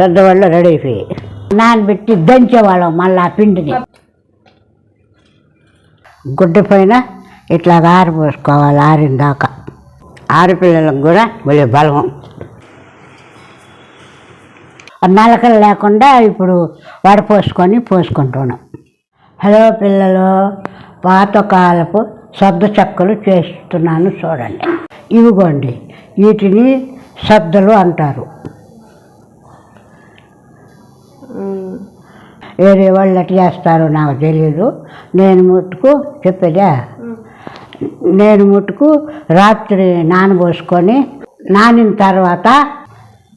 సద్దవాళ్ళు ready అయిపోయి నానబెట్టి దంచేవాళ్ళం మళ్ళీ ఆ పిండిని గుడ్డ పైన ఇట్లా ఆరిపోసుకోవాలి. ఆరిన దాకా ఆడపిల్లలకు కూడా భలే బలం. నలకలు లేకుండా ఇప్పుడు వడపోసుకొని పోసుకుంటున్నాం. హలో పిల్లలు, పాతకాలపు సద్ద చెక్కలు చేస్తున్నాను చూడండి. ఇవిగోండి, వీటిని సద్దలు అంటారు. వేరే వాళ్ళు ఎట్లా చేస్తారో నాకు తెలియదు. నేను మట్టుకు రాత్రి నానబోసుకొని నానిన తర్వాత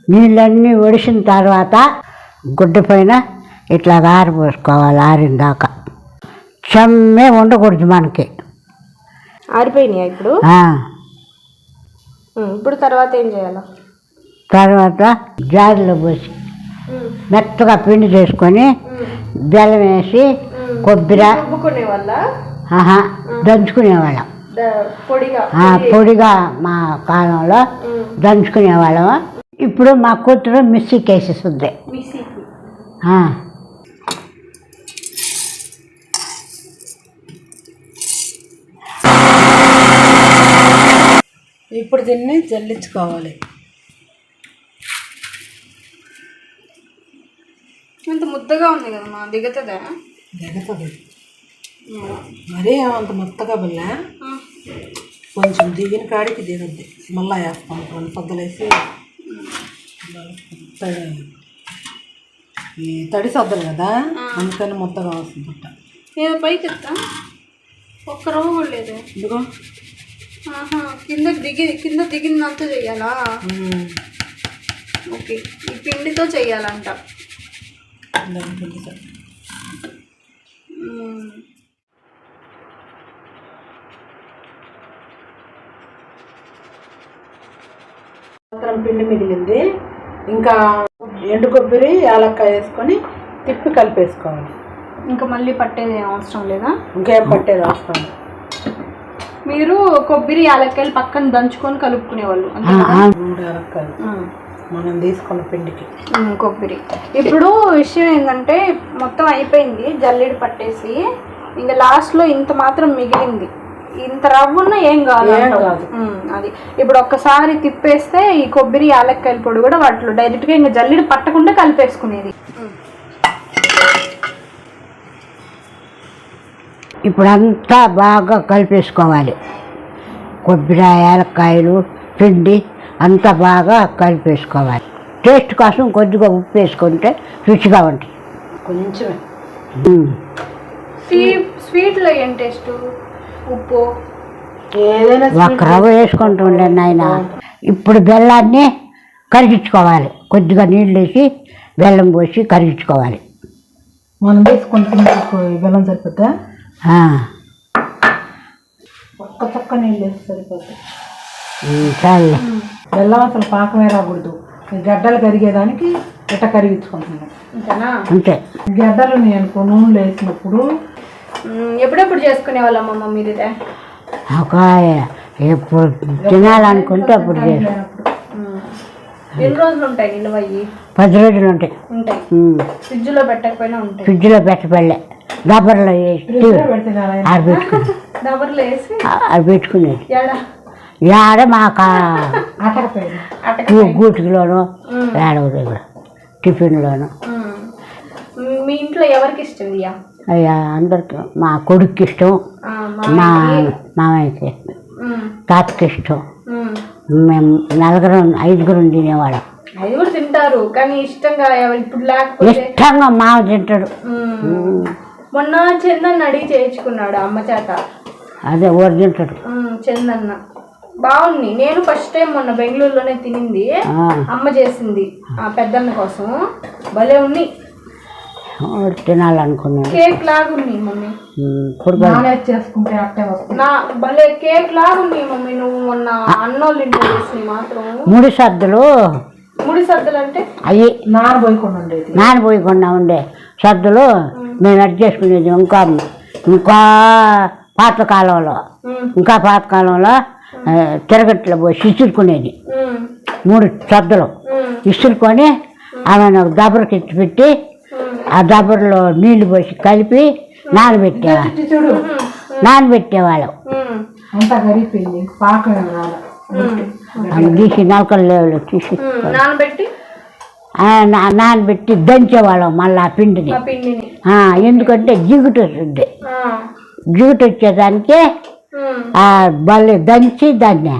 నీళ్ళన్నీ ఒడిసిన తర్వాత గుడ్డ పైన ఇట్లా ఆరిపోసుకోవాలి. ఆరిన దాకా చెమ్మే ఉండకూడదు మనకి. ఆరిపోయినాయి ఇప్పుడు. ఇప్పుడు తర్వాత ఏం చేయాలి? తర్వాత జారిలో పోసి మెత్తగా పిండి చేసుకొని బెల్లం వేసి కొబ్బరి దంచుకునేవాళ్ళం. పొడిగా మా కాలంలో దంచుకునేవాళ్ళం. ఇప్పుడు మా కూతురు మిక్సీకి వేసేస్తుంది. ఇప్పుడు దీన్ని జల్లించుకోవాలి. అంత ముద్దగా ఉంది కదమ్మా, దిగుతుందా? దిగుతుంది. మరీ అంత ముద్దగా బిల్లా కొంచెం దిగిన కాడికి దిగుద్ది. మళ్ళీ వేస్తాం కొన్ని సద్దలేసి. ఈ తడి సద్దలు కదా, అందుకని ముద్దగా వస్తుందట. ఏదో పైకి ఎత్తా, ఒక్క రవ్వ కూడా లేదు. ఇదిగో కింద దిగిందంతా చెయ్యాలా? ఓకే, ఈ పిండితో చెయ్యాలంట. పిండి మిగిలింది. ఇంకా ఎండు కొబ్బరి యాలక్కాయ వేసుకొని తిప్పి కలిపేసుకోవాలి. ఇంకా మళ్ళీ పట్టేది అవసరం లేదా? ఇంకేం పట్టేది అవసరం లేదు. మీరు కొబ్బరి యాలక్కాయలు పక్కన దంచుకొని కలుపుకునేవాళ్ళు. 3 యాలక్కాయలు మనం తీసుకున్న పిండికి కొబ్బరి. ఇప్పుడు విషయం ఏంటంటే మొత్తం అయిపోయింది, జల్లెడ పట్టేసి ఇంకా లాస్ట్లో ఇంత మాత్రం మిగిలింది. ఇంత రవ్వున్న ఏం కాదు. అది ఇప్పుడు ఒక్కసారి తిప్పేస్తే ఈ కొబ్బరి యాలక్కాయల పొడి కూడా వాటిలో డైరెక్ట్గా ఇంకా జల్లెడ పట్టకుండా కలిపేసుకునేది. ఇప్పుడు అంతా బాగా కలిపేసుకోవాలి. కొబ్బరి యాలక్కాయలు పిండి అంతా బాగా కలిపేసుకోవాలి. టేస్ట్ కోసం కొద్దిగా ఉప్పు వేసుకుంటే రుచిగా ఉంటుంది. కొంచెమే స్వీట్లో ఏం టేస్ట్? ఉప్పు ఏదైనా ఒక రవ్వ వేసుకుంటుండే నాయన. ఇప్పుడు బెల్లాన్ని కరిగించుకోవాలి. కొద్దిగా నీళ్ళు వేసి బెల్లం పోసి కరిగించుకోవాలి. మనం వేసుకుంటే బెల్లం సరిపోద్దా? ఒక్క చక్క నీళ్ళు వేసి సరిపోతుంది. చాలు. బెల్లం అసలు పాకమే రాకూడదు. గడ్డలు కరిగేదానికి ఇట్ట కరిగించుకుంటున్నాం అంతే. గడ్డలు నేను నూనెలు వేసినప్పుడు ఎప్పుడెప్పుడు చేసుకునే వాళ్ళమ్మమ్మ మీరు? ఇదే ఒక ఎప్పుడు తినాలనుకుంటే అప్పుడు చేస్తాం. ఎన్ని రోజులు ఉంటాయి నిల్వ? 10 రోజులు ఉంటాయి. ఫ్రిడ్జ్లో పెట్టకపోయినా ఉంటాయి. ఫ్రిడ్జ్లో పెట్టబడలే, దబ్బర్లో వేసి ఆరబెట్టుకునేది. ఏడ మాకు గూటిలోను ఏడవ దగ్గర టిఫిన్లోను. మీ ఇంట్లో ఎవరికి ఇష్టం? అయ్యా అందరికి. మా కొడుక్కి ఇష్టం, మా మామయ్యకి, తాతకి ఇష్టం. మేము 5 తినేవాళ్ళం. 5 తింటారు కానీ ఇష్టంగా ఇప్పుడు లేకపోతే ఇష్టంగా మామ తింటాడు. మొన్న చందన్న అడిగి చేయించుకున్నాడు అమ్మ చేత. అదే ఊరు తింటాడు చందన్న. బాగుంది. నేను ఫస్ట్ టైం మొన్న బెంగళూరులోనే తినింది. అమ్మ చేసింది ఆ పెద్దన్న కోసం. భలే ఉన్నాయి. తినాలనుకున్నాను. కేక్ లాగున్నాయి మమ్మీ. చేసుకుంటే భలే కేక్ లాగున్నాయి మమ్మీ. నువ్వు మొన్న అన్నోళ్ళు ఇంట్లో చేసినవి మాత్రం 3 సద్దులు. 3 సద్దులు అంటే అవి నానబోయకుండా ఉండే సద్దులు మేము అడ్జస్ట్ చేసుకునేది. ఇంకా పాతకాలంలో తిరగట్లో పోయి ఇసురుకునేది. 3 సద్దులు ఇసురుకొని ఆమెను ఒక దబరకు ఎత్తి పెట్టి ఆ దబరలో నీళ్లు పోసి కలిపి నానబెట్టేవాళ్ళం అంతా కరిగిపోయింది పాకం తీసి నలకలు లేవులు తీసి నానబెట్టి నానబెట్టి దంచేవాళ్ళం మళ్ళీ ఆ పిండిని ఎందుకంటే జిగుటు వస్తుంది జిగుటు వచ్చేదానికి ఆ బల్లి దంచి దాన్ని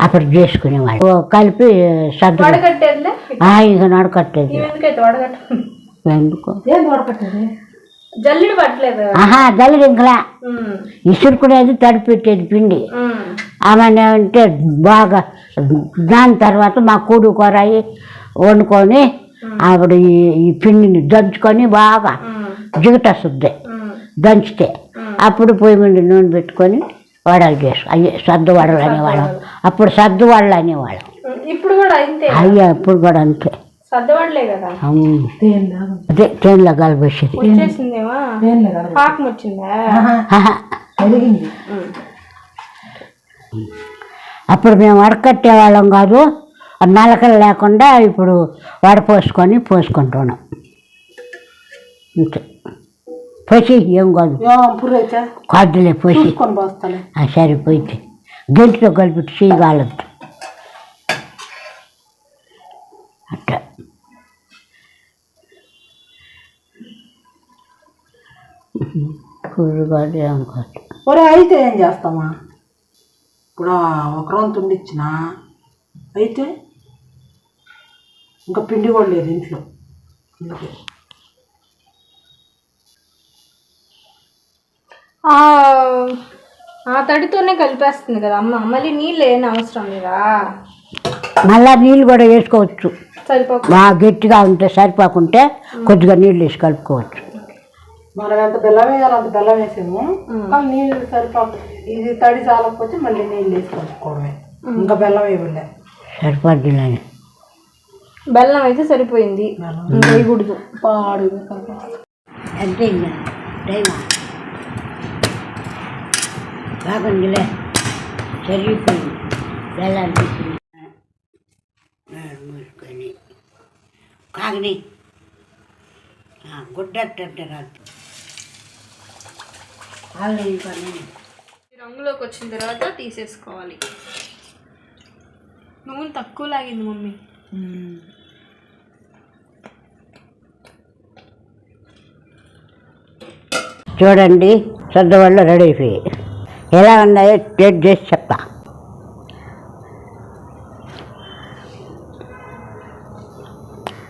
అప్పుడు చేసుకునేవాళ్ళు కలిపి సర్దు ఇంకా నడకట్టేది ఎందుకు జల్లిడి పట్టలేదు జల్లిడి ఇంకా ఇసురుకునేది తడిపెట్టేది పిండి ఆమె అంటే బాగా దాని తర్వాత మా కూడు కూరాయి వండుకొని ఆవిడ ఈ పిండిని దంచుకొని బాగా జిగట వస్తుంది దంచితే అప్పుడు పొయ్యి మీద నూనె పెట్టుకొని వడలు అయ్యే సద్దు వడలు అనేవాళ్ళం అప్పుడు సద్దు వడలు అనేవాళ్ళం ఇప్పుడు కూడా అంతే అయ్యా ఇప్పుడు కూడా అంతే సర్దవడలే కదా అదే ట్రైన్లో కలిపేసేది పాకం వచ్చిందా అప్పుడు మేము వడకట్టేవాళ్ళం కాదు నలకలు లేకుండా ఇప్పుడు పోసుకుంటున్నాం అంతే పోసి ఏం కాదు కాదులే పోసి సరిపోయింది గెంటితో కలిపి చేయగలదు అట్లా కూరగాయలు ఏం కాదు ఒరే అయితే ఏం చేస్తామా ఇప్పుడు ఒక రౌండ్ తుండిచ్చిన అయితే ఇంకా పిండి కూడా లేదు ఇంట్లో ఆ తడితోనే కలిపేస్తుంది కదా అమ్మ మళ్ళీ నీళ్ళు ఏం అవసరం లేదా మళ్ళా నీళ్ళు కూడా వేసుకోవచ్చు సరిపోక బాగా గట్టిగా ఉంటే సరిపోకుంటే కొద్దిగా నీళ్ళు వేసి కలుపుకోవచ్చు మనం ఎంత బెల్లం వేయాలి అంత బెల్లం వేసాము కానీ నీళ్ళు సరిపోక ఇది తడి చాలకపోతే మళ్ళీ నీళ్ళు వేసి కలుపుకోవడమే ఇంకా బెల్లం వేయలే సరిపోద్ది బెల్లం అయితే సరిపోయింది వేయకూడదు పాడు అంతే టైమా బాగుందిలే సరిపోయింది బెల్లాన్ని మూసుకొని కాగని గుడ్డట్టే రాదు రంగులోకి వచ్చిన తర్వాత తీసేసుకోవాలి నూనె తక్కువ లాగింది మమ్మీ చూడండి సర్దవాళ్ళు రెడీ అయిపోయి ఎలా ఉన్నాయో టేస్ట్ చేసి చెప్తా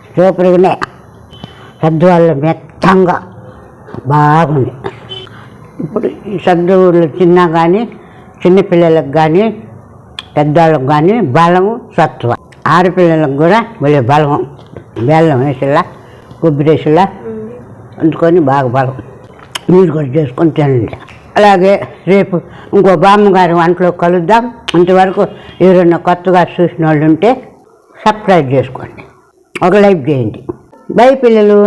సూపర్గానే సర్దవాళ్ళు మెత్తంగా బాగుంది ఇప్పుడు ఈ సర్దులు తిన్నా కానీ చిన్నపిల్లలకు కానీ పెద్దవాళ్ళకి కానీ బలము సత్వ ఆడపిల్లలకు కూడా మళ్ళీ బలం బెల్లం వేసేలా కొబ్బరి వేసేలా వండుకొని బాగా బలం మీరు కూడా చేసుకొని తినండి అలాగే రేపు ఇంకో బామ్మగారి వంటలో కలుద్దాం ఇంతవరకు ఎవరైనా కొత్తగా చూసిన వాళ్ళు ఉంటే సబ్స్క్రైబ్ చేసుకోండి ఒక లైక్ చేయండి బై పిల్లలు.